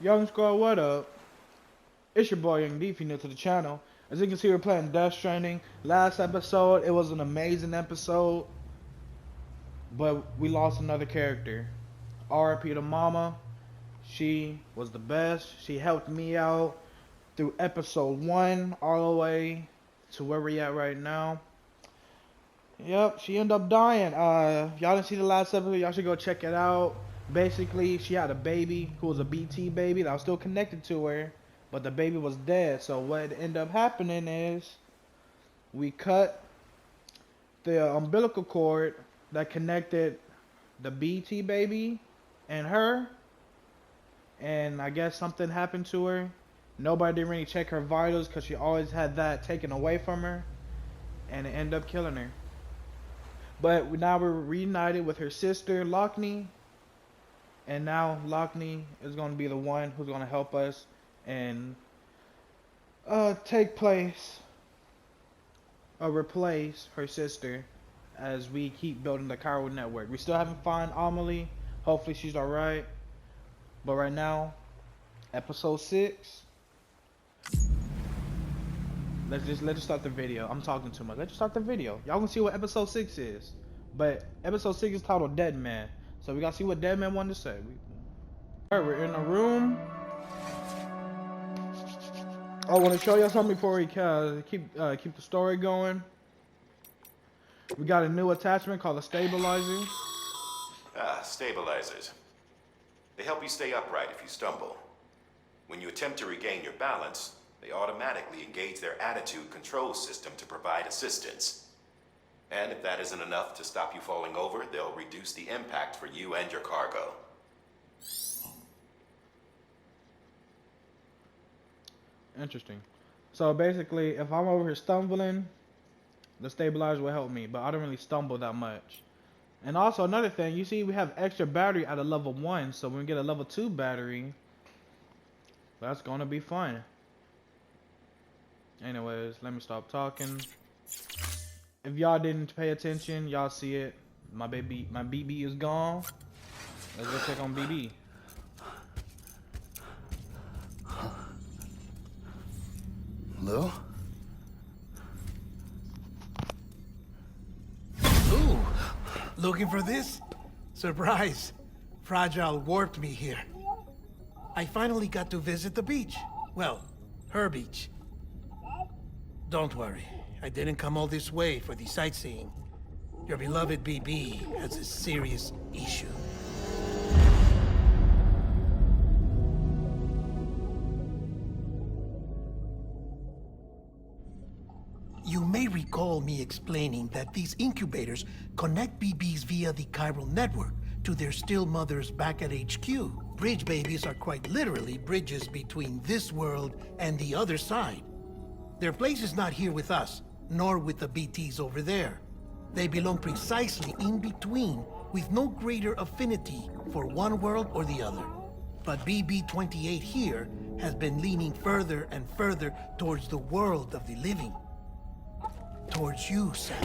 Young Squad, what up? It's your boy Young D if you're new to the channel. As you can see, we're playing Death Stranding. Last episode, it was an amazing episode, but we lost another character. RIP to Mama. She was the best. She helped me out through episode 1 all the way to where we're at right now. Yep, she ended up dying. If y'all didn't see the last episode, y'all should go check it out. Basically, she had a baby who was a BT baby that was still connected to her, but the baby was dead. So what ended up happening is we cut the umbilical cord that connected the BT baby and her, and I guess something happened to her. Nobody didn't really check her vitals because she always had that taken away from her, and it ended up killing her. But now we're reunited with her sister, Lockney. And now Lockney is going to be the one who's going to help us and replace her sister as we keep building the chiral network. We still haven't found Amelie. Hopefully she's alright. But right now, episode 6. Let's just start the video. I'm talking too much. Let's just start the video. Y'all can see what episode 6 is. But episode 6 is titled Deadman. So we gotta see what Deadman wanted to say. Alright, we're in a room. I want to show y'all something before we keep the story going. We got a new attachment called a stabilizer. Stabilizers. They help you stay upright if you stumble. When you attempt to regain your balance, they automatically engage their attitude control system to provide assistance. And if that isn't enough to stop you falling over, they'll reduce the impact for you and your cargo. Interesting. So basically, if I'm over here stumbling, the stabilizer will help me, but I don't really stumble that much. And also another thing, you see we have extra battery at a level 1, so when we get a level 2 battery, that's gonna be fun. Anyways, let me stop talking. If y'all didn't pay attention, y'all see it. My BB is gone. Let's go check on BB. Lou? Ooh, looking for this? Surprise. Fragile warped me here. I finally got to visit the beach. Well, her beach. Don't worry. I didn't come all this way for the sightseeing. Your beloved BB has a serious issue. You may recall me explaining that these incubators connect BBs via the chiral network to their still mothers back at HQ. Bridge babies are quite literally bridges between this world and the other side. Their place is not here with us, nor with the BTs over there. They belong precisely in between, with no greater affinity for one world or the other. But BB-28 here has been leaning further and further towards the world of the living. Towards you, Sam.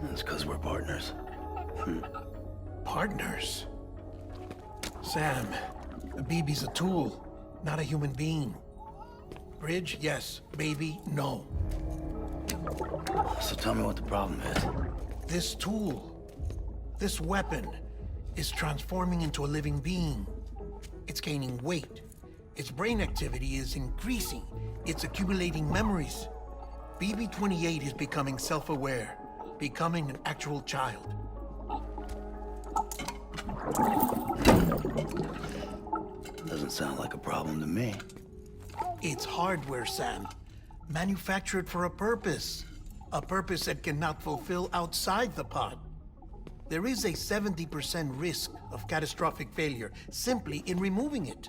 That's because we're partners. Partners? Sam, a BB's a tool, not a human being. Bridge, yes. Baby, no. So tell me what the problem is. This tool, this weapon, is transforming into a living being. It's gaining weight. Its brain activity is increasing. It's accumulating memories. BB-28 is becoming self-aware, becoming an actual child. Doesn't sound like a problem to me. It's hardware, Sam. Manufactured for a purpose. A purpose that cannot fulfill outside the pod. There is a 70% risk of catastrophic failure simply in removing it.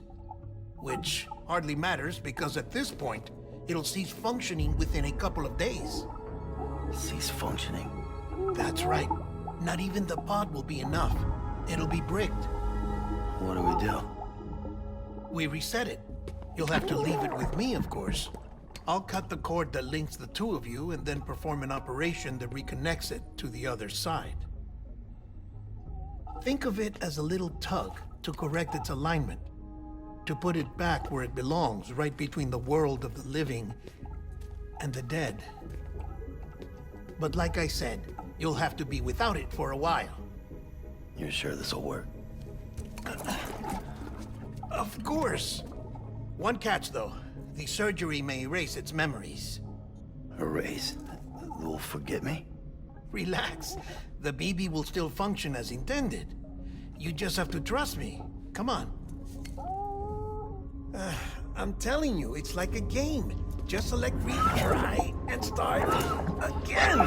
Which hardly matters because at this point, it'll cease functioning within a couple of days. Cease functioning? That's right. Not even the pod will be enough. It'll be bricked. What do we do? We reset it. You'll have to leave it with me, of course. I'll cut the cord that links the two of you and then perform an operation that reconnects it to the other side. Think of it as a little tug to correct its alignment, to put it back where it belongs, right between the world of the living and the dead. But like I said, you'll have to be without it for a while. You're sure this'll work? Of course. One catch, though. The surgery may erase its memories. Erase? They'll forget me? Relax. The BB will still function as intended. You just have to trust me. Come on. I'm telling you, it's like a game. Just select retry and start again.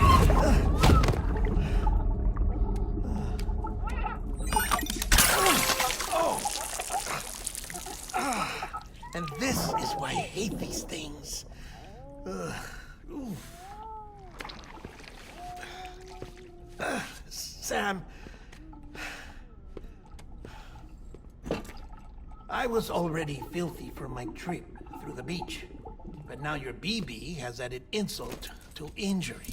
And this is why I hate these things. Sam, I was already filthy from my trip through the beach, but now your BB has added insult to injury.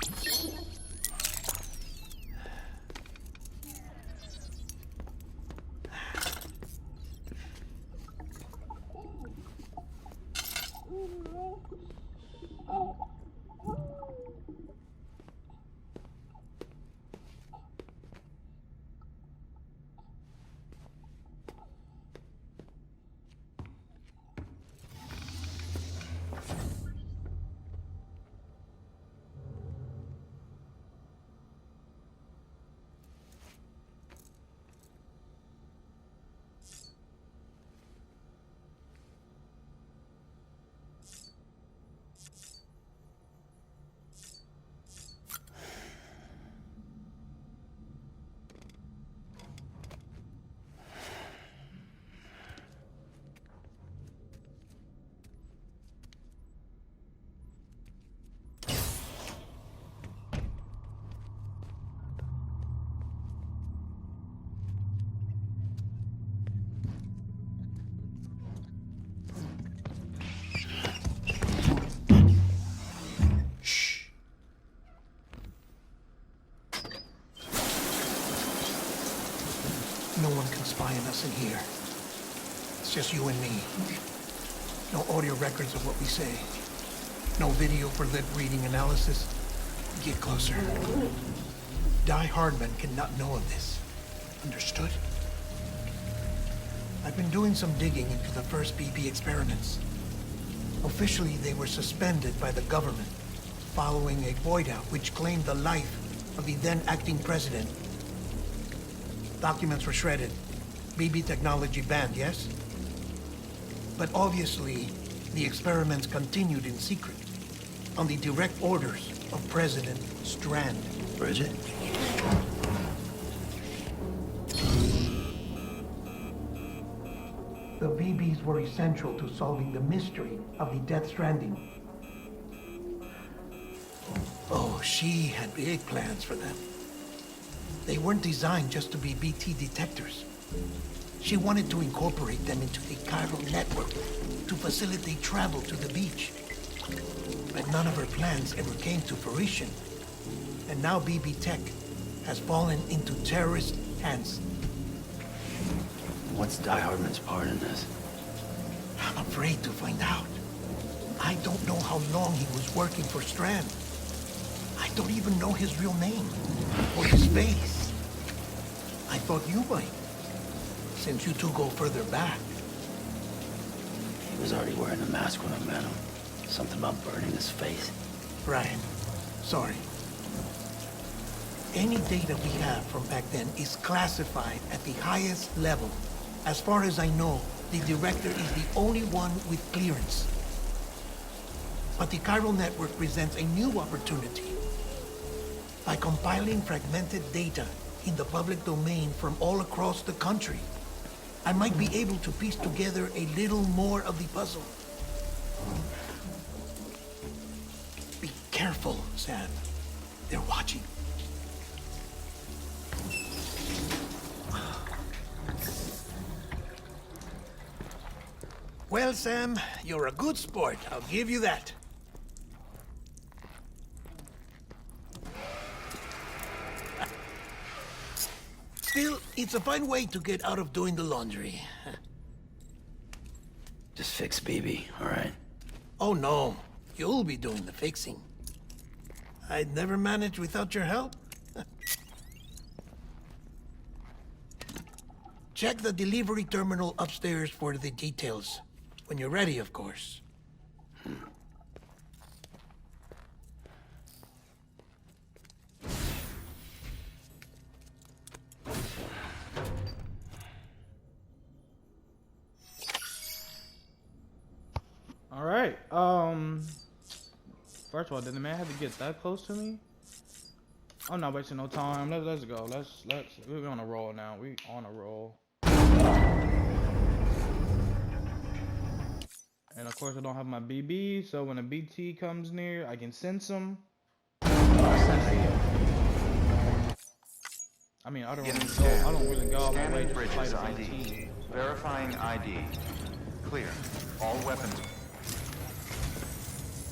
No one can spy on us in here. It's just you and me. No audio records of what we say. No video for lip reading analysis. Get closer. Die Hardman cannot know of this. Understood? I've been doing some digging into the first BB experiments. Officially, they were suspended by the government following a void out which claimed the life of the then acting president. Documents were shredded. BB technology banned, yes? But obviously, the experiments continued in secret, on the direct orders of President Strand. Bridget? The BBs were essential to solving the mystery of the Death Stranding. Oh, she had big plans for them. They weren't designed just to be BT detectors. She wanted to incorporate them into the chiral network to facilitate travel to the beach. But none of her plans ever came to fruition. And now BB Tech has fallen into terrorist hands. What's Die Hardman's part in this? I'm afraid to find out. I don't know how long he was working for Strand. I don't even know his real name or his face. I thought you might, since you two go further back. He was already wearing a mask when I met him. Something about burning his face. Right. Sorry. Any data we have from back then is classified at the highest level. As far as I know, the director is the only one with clearance. But the chiral network presents a new opportunity. By compiling fragmented data in the public domain from all across the country, I might be able to piece together a little more of the puzzle. Be careful, Sam. They're watching. Well, Sam, you're a good sport. I'll give you that. Still, It's a fine way to get out of doing the laundry. Just fix BB, all right? Oh no, you'll be doing the fixing. I'd never manage without your help. Check the delivery terminal upstairs for the details. When you're ready, of course. All right. First of all, did the man have to get that close to me? I'm not wasting no time. Let's go. We're on a roll now. We on a roll. And of course, I don't have my BB, so when a BT comes near, I can sense them. I mean, I don't really go out my way to fight a BT. Verifying ID. Clear. All weapons.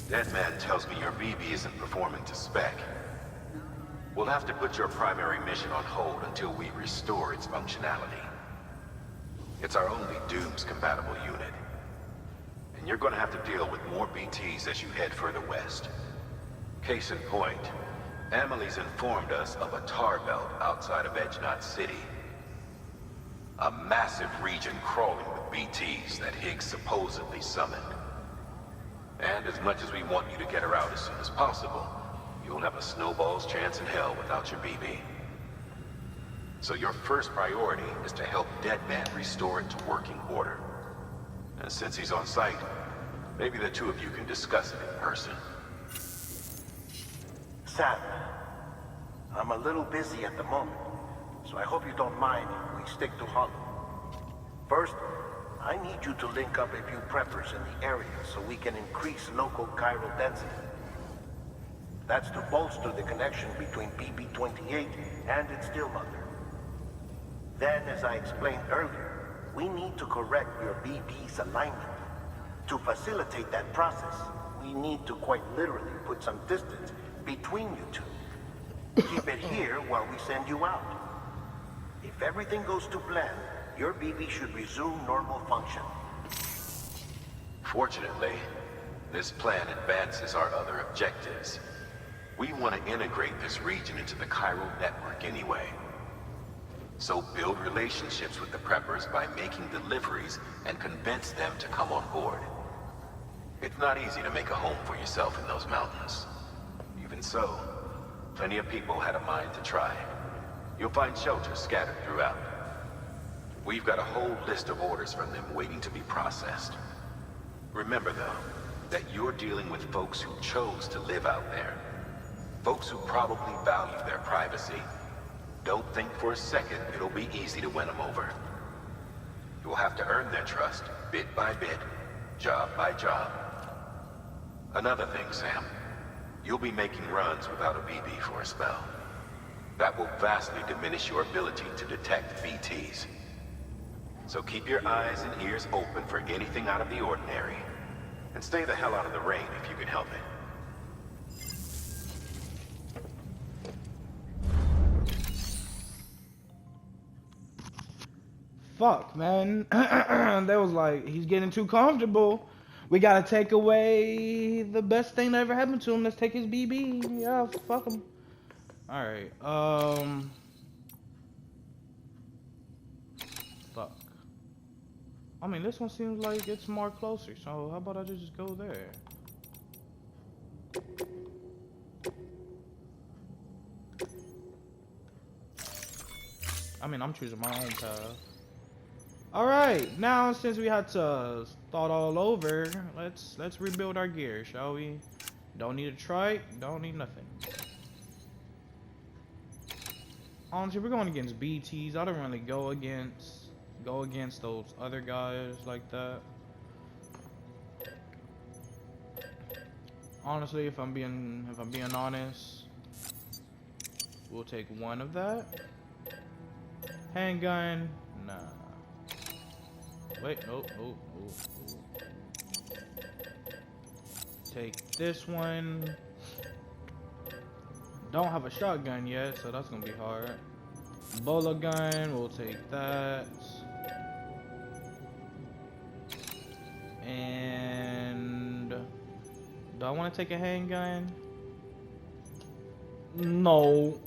Deadman tells me your BB isn't performing to spec. We'll have to put your primary mission on hold until we restore its functionality. It's our only Dooms-compatible unit. And you're gonna have to deal with more BTs as you head further west. Case in point, Amelie's informed us of a tar belt outside of Edgenot City. A massive region crawling with BTs that Higgs supposedly summoned. And as much as we want you to get her out as soon as possible, you'll have a snowball's chance in hell without your BB. So your first priority is to help Deadman restore it to working order. And since he's on site, maybe the two of you can discuss it in person. Sam, I'm a little busy at the moment, so I hope you don't mind if we stick to Hollow. First, I need you to link up a few preppers in the area so we can increase local chiral density. That's to bolster the connection between BB-28 and its still mother. Then, as I explained earlier, we need to correct your BB's alignment. To facilitate that process, we need to quite literally put some distance between you two. Keep it here while we send you out. If everything goes to plan, your BB should resume normal function. Fortunately, this plan advances our other objectives. We want to integrate this region into the chiral network anyway. So build relationships with the preppers by making deliveries and convince them to come on board. It's not easy to make a home for yourself in those mountains. Even so, plenty of people had a mind to try. You'll find shelters scattered throughout. We've got a whole list of orders from them waiting to be processed. Remember, though, that you're dealing with folks who chose to live out there. Folks who probably value their privacy. Don't think for a second it'll be easy to win them over. You'll have to earn their trust, bit by bit, job by job. Another thing, Sam. You'll be making runs without a BB for a spell. That will vastly diminish your ability to detect BTs. So keep your eyes and ears open for anything out of the ordinary. And stay the hell out of the rain if you can help it. Fuck, man. They was like, he's getting too comfortable. We gotta take away the best thing that ever happened to him. Let's take his BB. Yeah, fuck him. Alright, fuck. I mean, this one seems like it's more closer, so how about I just go there? I mean, I'm choosing my own path. Alright, now since we had to start all over, let's rebuild our gear, shall we? Don't need a trike, don't need nothing. Honestly, we're going against BTs. I don't really go against those other guys like that. Honestly, if I'm being honest, we'll take one of that. Handgun, nah. Wait, oh. Take this one. Don't have a shotgun yet, so that's gonna be hard. Bola gun, we'll take that. And do I want to take a handgun? No.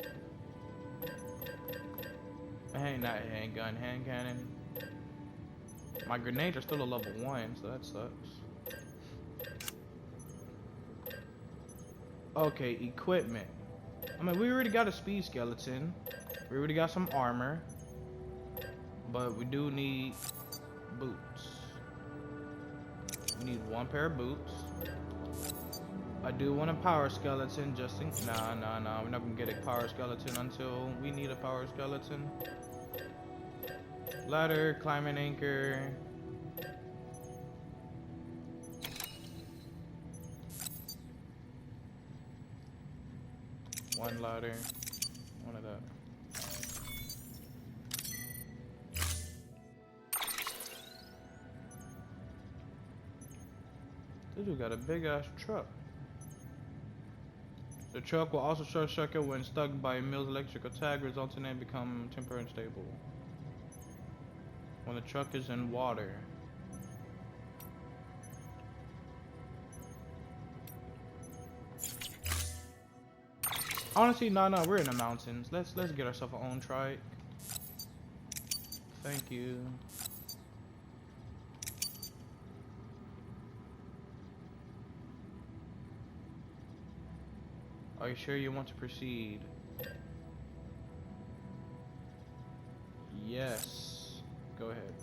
Hey, not a handgun, hand cannon. My grenades are still a level 1, so that sucks. Okay, equipment. I mean, we already got a speed skeleton. We already got some armor. But we do need boots. We need 1 pair of boots. I do want a power skeleton just in... Nah, we're not gonna get a power skeleton until we need a power skeleton. Ladder, climbing anchor. One ladder. One of that. This dude got a big ass truck. The truck will also short circuit when stuck by a mill's electrical tag, resulting in become temporarily unstable. When the truck is in water. Honestly, no, we're in the mountains. Let's get ourselves our own trike. Thank you. Are you sure you want to proceed? Yes. Go ahead.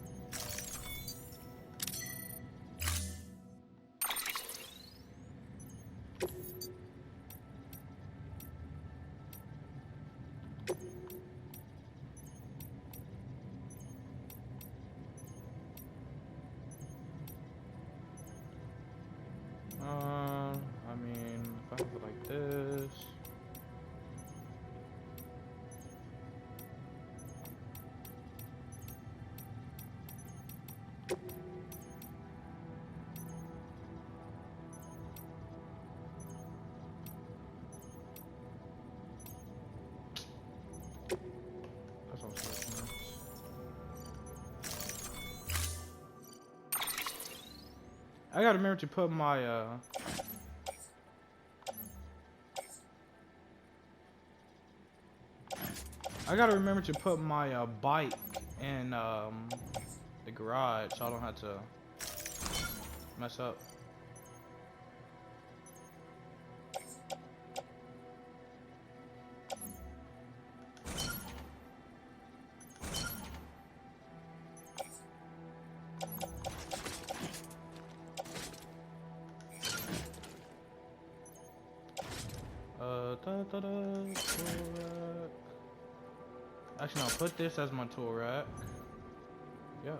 I mean, if I have it like this. That's what I'm saying. I gotta remember to put my bike in the garage so I don't have to mess up. Tool rack. Actually, I'll put this as my tool rack. Yeah.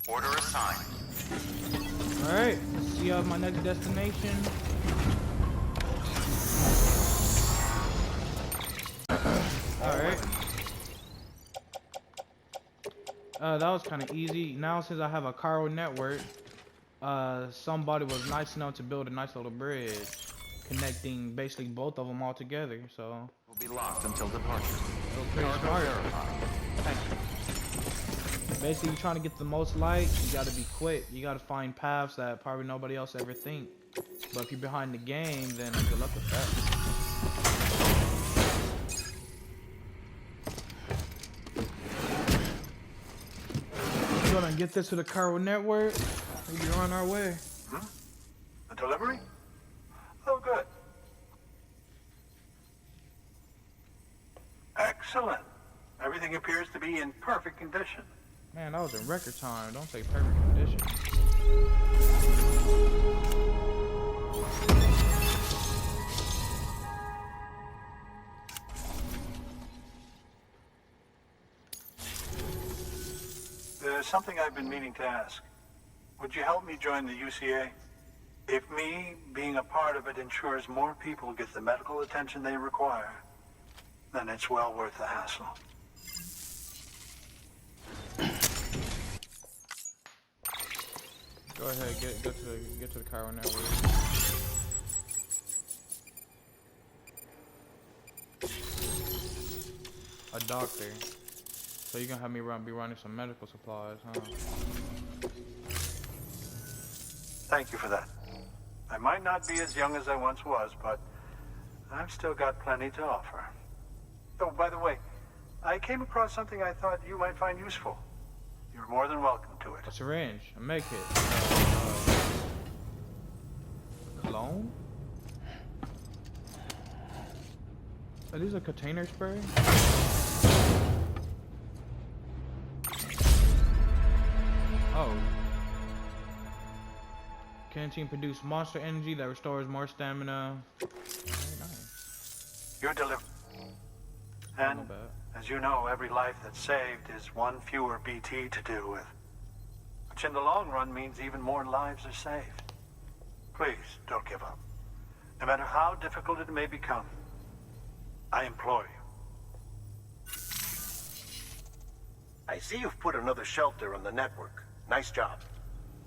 Order assigned. Alright, let's see my next destination. Alright. That was kind of easy. Now since I have a chiral network, somebody was nice enough to build a nice little bridge connecting basically both of them all together, so Will be locked until departure. it was pretty smart. Thank you. Basically, you're trying to get the most light, you gotta be quick. You gotta find paths that probably nobody else ever think. But if you're behind the game, then good luck with that. We're gonna get this to the chiral network. We'll be on our way. The delivery? Oh, good. Excellent. Everything appears to be in perfect condition. Man, that was in record time. Don't say perfect condition. There's something I've been meaning to ask. Would you help me join the UCA? If me being a part of it ensures more people get the medical attention they require, then it's well worth the hassle. Go ahead, get to the Cairo network. A doctor. So you're gonna have me be running some medical supplies, huh? Thank you for that. I might not be as young as I once was, but I've still got plenty to offer. Oh, by the way, I came across something I thought you might find useful. You're more than welcome to it. A syringe, a med kit. Cologne? Are these a container spray? Oh. Canteen produce monster energy that restores more stamina. Very nice. You're delivered. And as you know, every life that's saved is one fewer BT to deal with. Which in the long run means even more lives are saved. Please, don't give up. No matter how difficult it may become, I implore you. I see you've put another shelter on the network. Nice job.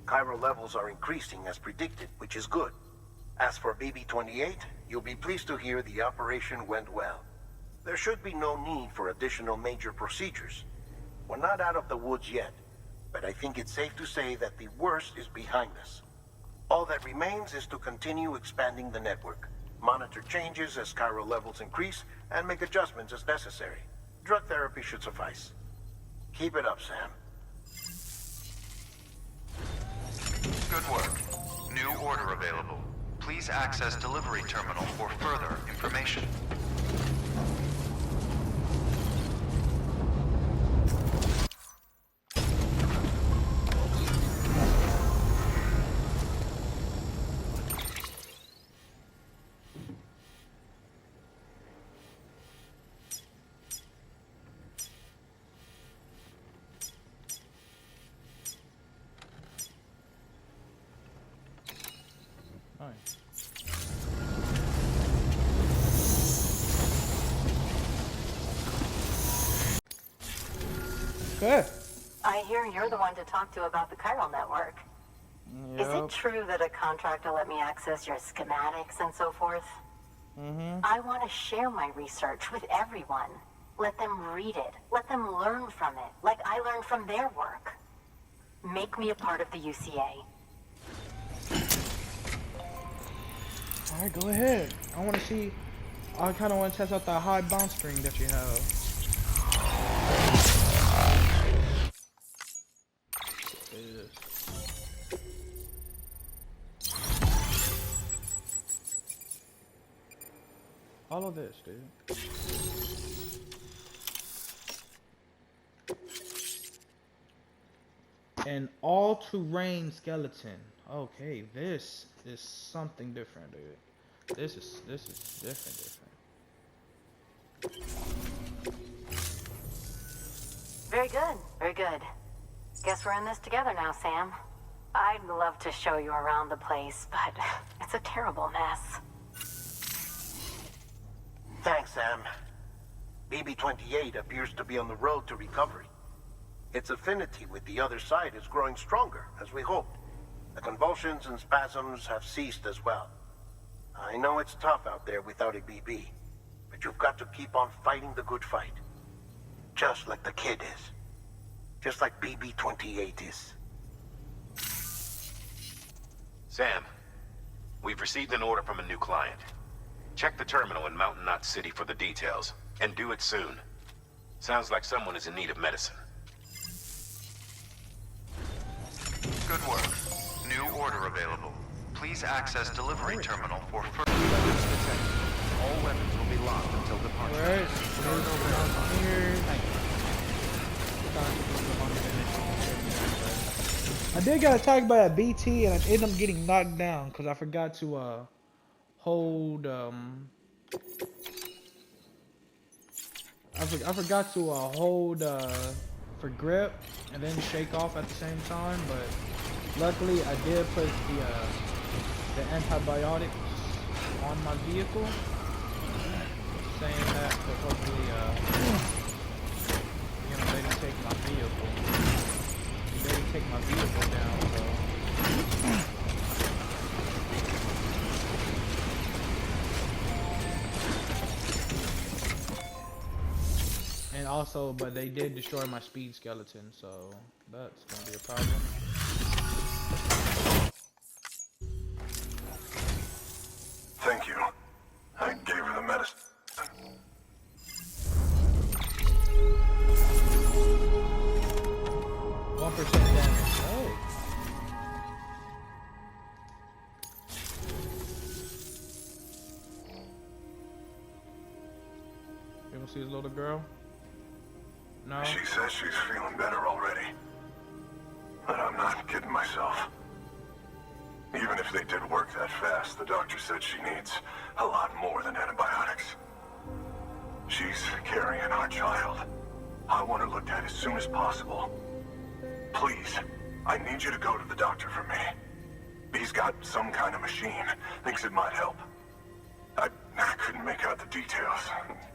Chiral levels are increasing as predicted, which is good. As for BB-28, you'll be pleased to hear the operation went well. There should be no need for additional major procedures. We're not out of the woods yet, but I think it's safe to say that the worst is behind us. All that remains is to continue expanding the network, monitor changes as chiral levels increase, and make adjustments as necessary. Drug therapy should suffice. Keep it up, Sam. Good work. New order available. Please access delivery terminal for further information. Okay. I hear you're the one to talk to about the chiral network. Yep. Is it true that a contractor let me access your schematics and so forth? I want to share my research with everyone. Let them read it. Let them learn from it, like I learned from their work. Make me a part of the UCA. Alright, go ahead. I want to see. I kind of want to test out that high bounce string that you have. All of this, dude. An all-terrain skeleton. Okay, this is something different, dude. This is different. Very good, very good. Guess we're in this together now, Sam. I'd love to show you around the place, but it's a terrible mess. Thanks, Sam. BB-28 appears to be on the road to recovery. Its affinity with the other side is growing stronger, as we hoped. The convulsions and spasms have ceased as well. I know it's tough out there without a BB, but you've got to keep on fighting the good fight. Just like the kid is. Just like BB-28 is. Sam, we've received an order from a new client. Check the terminal in Mountain Knot City for the details, and do it soon. Sounds like someone is in need of medicine. Good work. New order available. Please access delivery terminal for further weapons detected. All weapons will be locked until departure. Alright, here. I did get attacked by a BT and I ended up getting knocked down because I forgot to hold I forgot to hold for grip and then shake off at the same time, but luckily I did put the antibiotics on my vehicle, saying that to hopefully you know, they didn't take my vehicle. They didn't take my vehicle down, so also, but they did destroy my speed skeleton, so that's gonna be a problem. Thank you. I gave her the medicine. 1% damage. Oh. You wanna see his little girl? No? She says she's feeling better already. But I'm not kidding myself. Even if they did work that fast, the doctor said she needs a lot more than antibiotics. She's carrying our child. I want her looked at as soon as possible. Please, I need you to go to the doctor for me. He's got some kind of machine. Thinks it might help. I couldn't make out the details.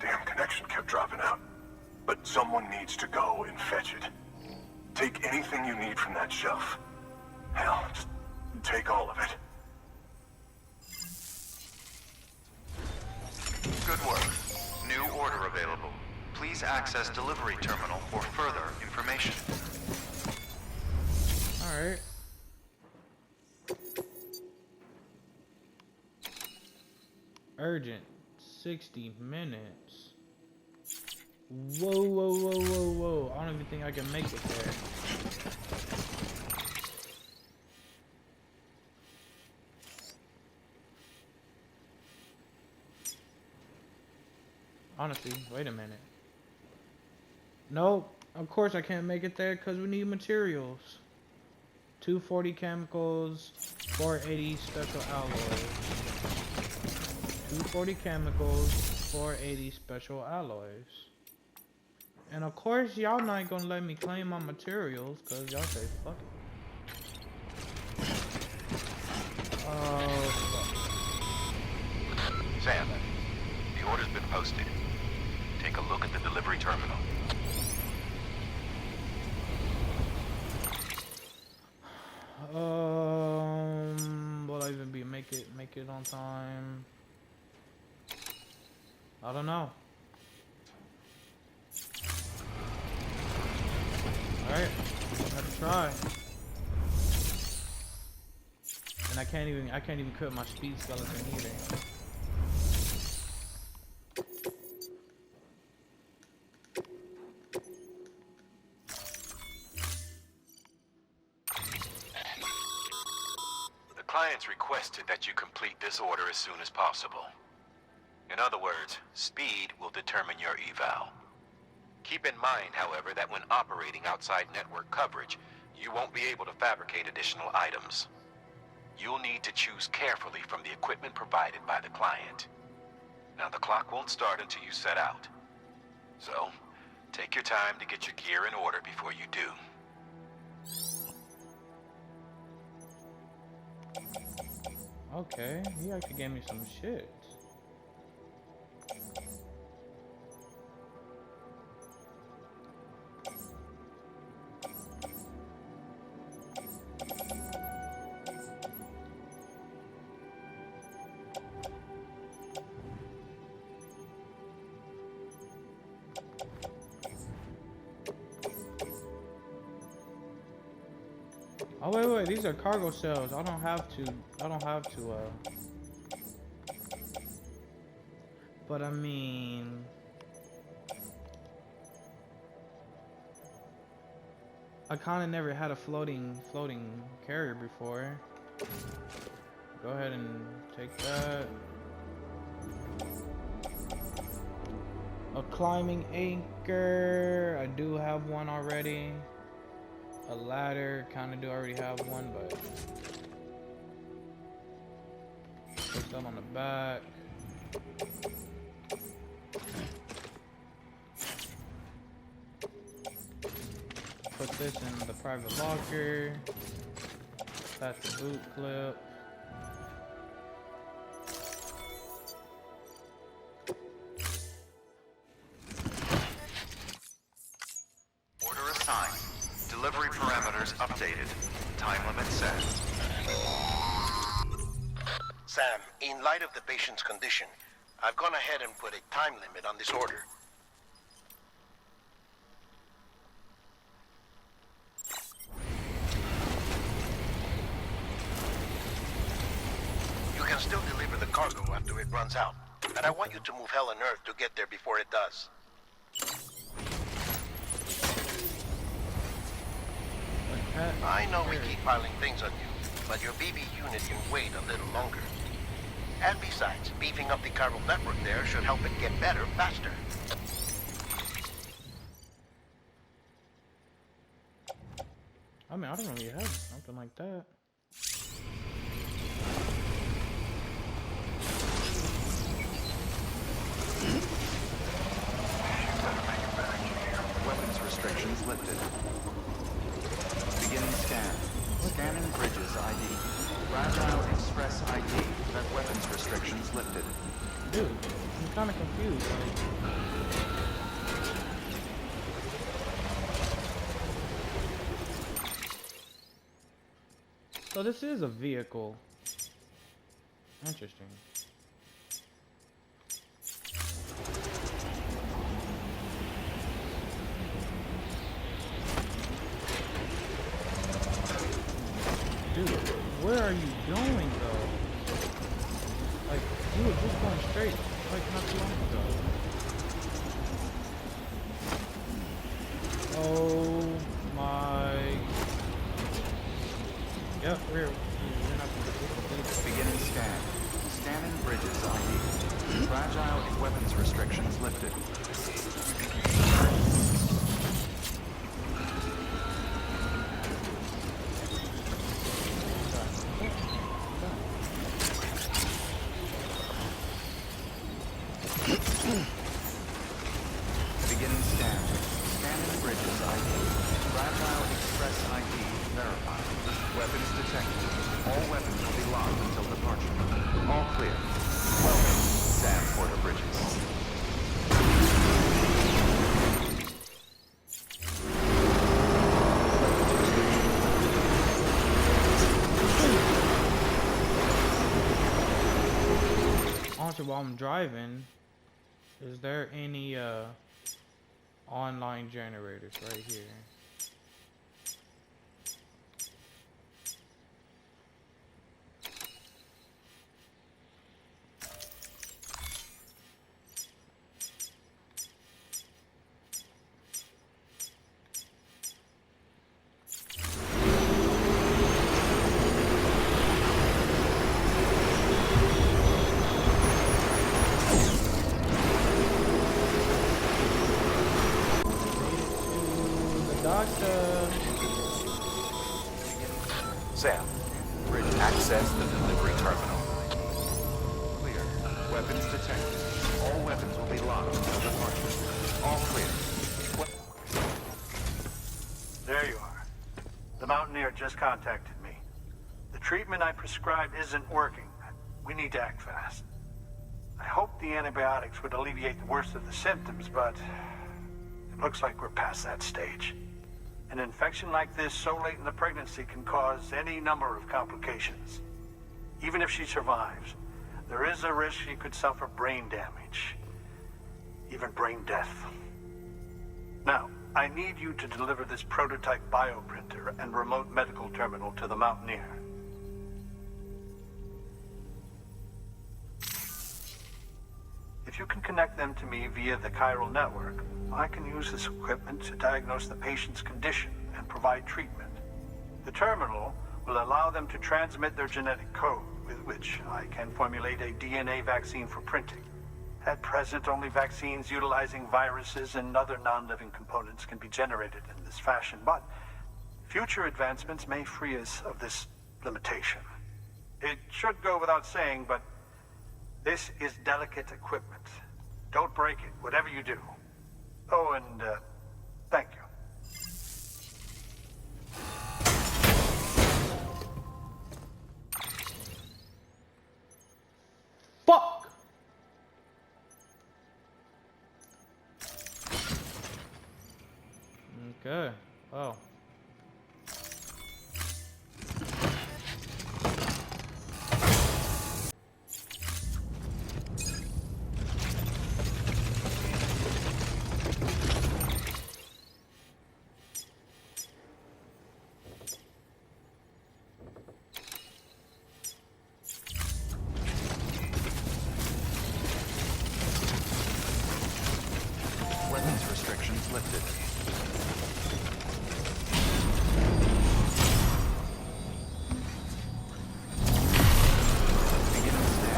Damn connection kept dropping out. But someone needs to go and fetch it. Take anything you need from that shelf. Hell, just take all of it. Good work. New order available. Please access delivery terminal for further information. Alright. Urgent. 60 minutes. Whoa, whoa, whoa, whoa, whoa. I don't even think I can make it there. Honestly, wait a minute. Nope. Of course I can't make it there because we need materials. 240 chemicals, 480 special alloys. 240 chemicals, 480 special alloys. And of course y'all not gonna let me claim my materials because y'all say fuck it. Fuck. Sam, the order's been posted. Take a look at the delivery terminal. Will I even make it on time? I don't know. Alright, have to try. And I can't even quit my speed skeleton either. The clients requested that you complete this order as soon as possible. In other words, speed will determine your eval. Keep in mind, however, that when operating outside network coverage, you won't be able to fabricate additional items. You'll need to choose carefully from the equipment provided by the client. Now, the clock won't start until you set out. So, take your time to get your gear in order before you do. Okay, he actually gave me some shit. Oh wait, these are cargo cells. I don't have to, but I mean, I kinda never had a floating carrier before. Go ahead and take that. A climbing anchor, I do have one already. A ladder, kinda do already have one, but put that on the back. Put this in the private locker. That's the boot clip. Order assigned. Delivery parameters updated. Time limit set. Sam, in light of the patient's condition, I've gone ahead and put a time limit on this order. cargo after it runs out. And I want you to move hell and earth to get there before it does. I know we keep piling things on you, but your BB unit can wait a little longer. And besides, beefing up the chiral network there should help it get better faster. I mean, I don't really have something like that. Weapons restrictions lifted. Beginning scan. Scanning bridges ID. Fragile Express ID. That weapons restrictions lifted. Dude, I'm kind of confused. So this is a vehicle. Interesting. Dude, where are you going though? Like, you were just going straight, like not too long ago. Oh my. Yep, we're not gonna do this. Beginning scan. Scanning bridges ID. Fragile weapons restrictions lifted. Beginning scan. Scanning bridges ID. Fragile Express ID verified. Weapons detected. All weapons will be locked until departure. All clear. Welcome, Sam Porter Bridges. Also, while I'm driving, is there any online generators right here? Sam, bridge access the delivery terminal. Clear. Weapons detected. All weapons will be locked until departure. All clear. There you are. The Mountaineer just contacted me. The treatment I prescribed isn't working. We need to act fast. I hoped the antibiotics would alleviate the worst of the symptoms, but it looks like we're past that stage. An infection like this so late in the pregnancy can cause any number of complications. Even if she survives, there is a risk she could suffer brain damage, even brain death. Now, I need you to deliver this prototype bioprinter and remote medical terminal to the Mountaineer. If you can connect them to me via the chiral network, I can use this equipment to diagnose the patient's condition and provide treatment. The terminal will allow them to transmit their genetic code, with which I can formulate a DNA vaccine for printing. At present, only vaccines utilizing viruses and other non-living components can be generated in this fashion, but future advancements may free us of this limitation. It should go without saying, but this is delicate equipment. Don't break it, whatever you do. Oh, and thank you. Fuck! Okay. Oh.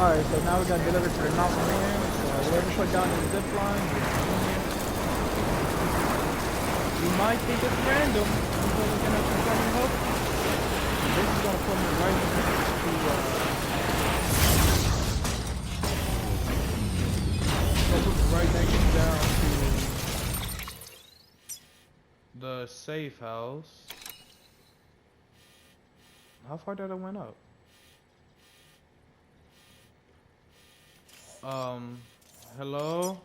Alright, so now we got delivered to the mountain man. So whoever put down the zip line, you might think it's random until we can actually come and help. This is gonna put me right next to right next down to the safe house. How far did I went up? Hello?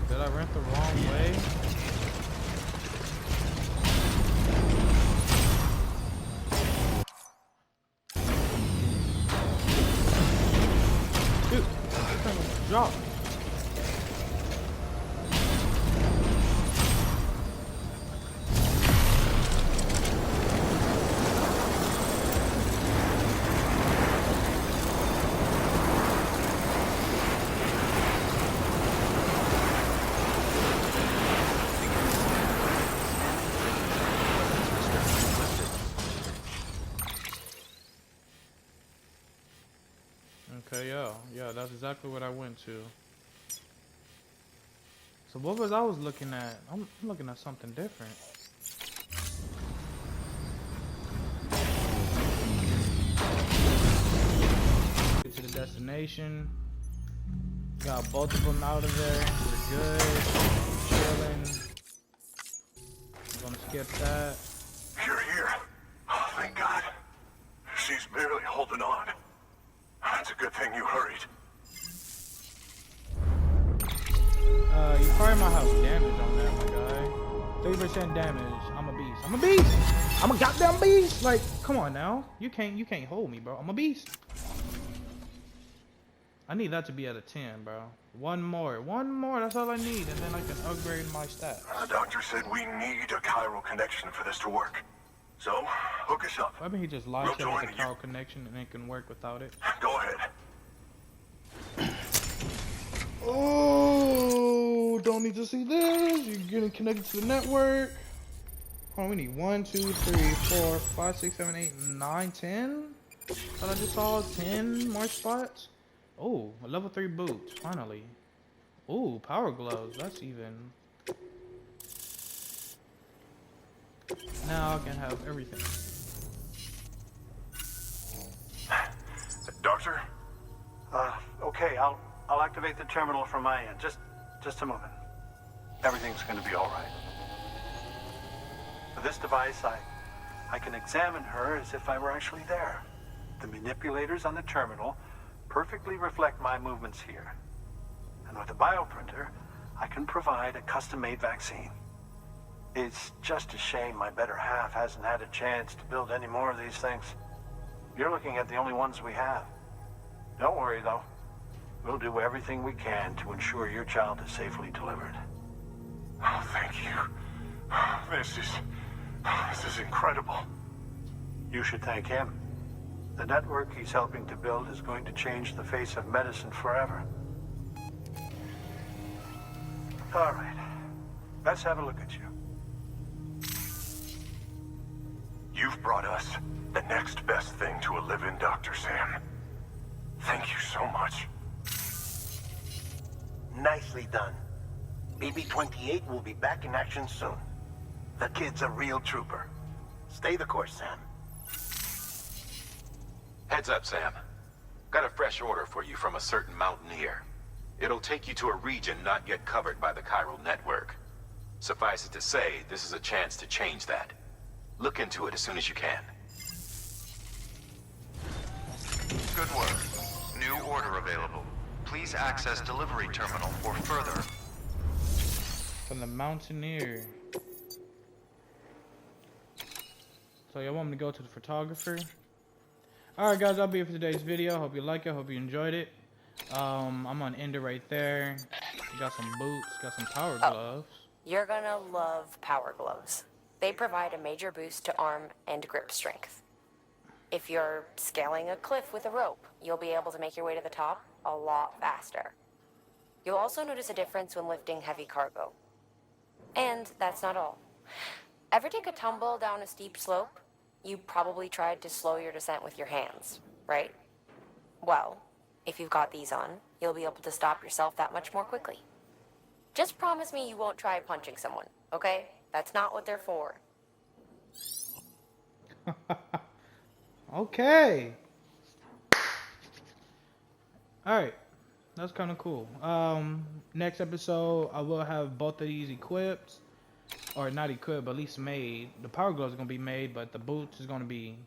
Did I rent the wrong way? Dude, this thing was dropped. Okay, yeah, that's exactly what I went to. So what was I was looking at? I'm looking at something different. Get to the destination. Got both of them out of there. We're good. Chilling. I'm gonna skip that. You're here. Oh, thank God. She's barely holding on. It's a good thing you hurried. You probably might have damage on that, my guy. 30% damage. I'm a beast. I'm a beast! I'm a goddamn beast! Like, come on now. You can't hold me, bro. I'm a beast. I need that to be at a 10, bro. One more, that's all I need, and then I can upgrade my stats. The doctor said we need a chiral connection for this to work. So, hook us up. I mean, he just lied to us with a chiral connection and it can work without it. Go ahead. Oh, don't need to see this. You're getting connected to the network. Oh, we need 1, 2, 3, 4, 5, 6, 7, 8, 9, 10. Thought I just saw 10 more spots. Oh, a level 3 boots, finally. Oh, power gloves. That's even. Now I can have everything. Doctor? Okay, I'll activate the terminal from my end. Just a moment. Everything's gonna be all right. With this device, I can examine her as if I were actually there. The manipulators on the terminal perfectly reflect my movements here. And with the bioprinter, I can provide a custom-made vaccine. It's just a shame my better half hasn't had a chance to build any more of these things. You're looking at the only ones we have. Don't worry, though. We'll do everything we can to ensure your child is safely delivered. Oh, thank you. This is incredible. You should thank him. The network he's helping to build is going to change the face of medicine forever. All right. Let's have a look at you. You've brought us the next best thing to a live-in Dr. Sam. Thank you so much. Nicely done. BB-28 will be back in action soon. The kid's a real trooper. Stay the course, Sam. Heads up, Sam. Got a fresh order for you from a certain mountaineer. It'll take you to a region not yet covered by the chiral network. Suffice it to say, this is a chance to change that. Look into it as soon as you can. Good work. New order available. Please access delivery terminal for further. From the mountaineer. So y'all want me to go to the photographer? Alright guys, that'll be it for today's video. Hope you like it, hope you enjoyed it. I'm gonna end it right there. Got some boots, got some power gloves. You're gonna love power gloves. They provide a major boost to arm and grip strength. If you're scaling a cliff with a rope, you'll be able to make your way to the top a lot faster. You'll also notice a difference when lifting heavy cargo. And that's not all. Ever take a tumble down a steep slope? You probably tried to slow your descent with your hands, right? Well, If you've got these on, you'll be able to stop yourself that much more quickly. Just promise me you won't try punching someone, okay? That's not what they're for. Okay. Alright. That's kind of cool. Next episode, I will have both of these equipped. Or not equipped, but at least made. The power gloves are going to be made, but the boots is going to be,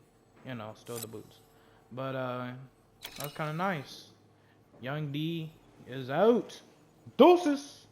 you know, still the boots. But, that's kind of nice. Young D is out. Deuces!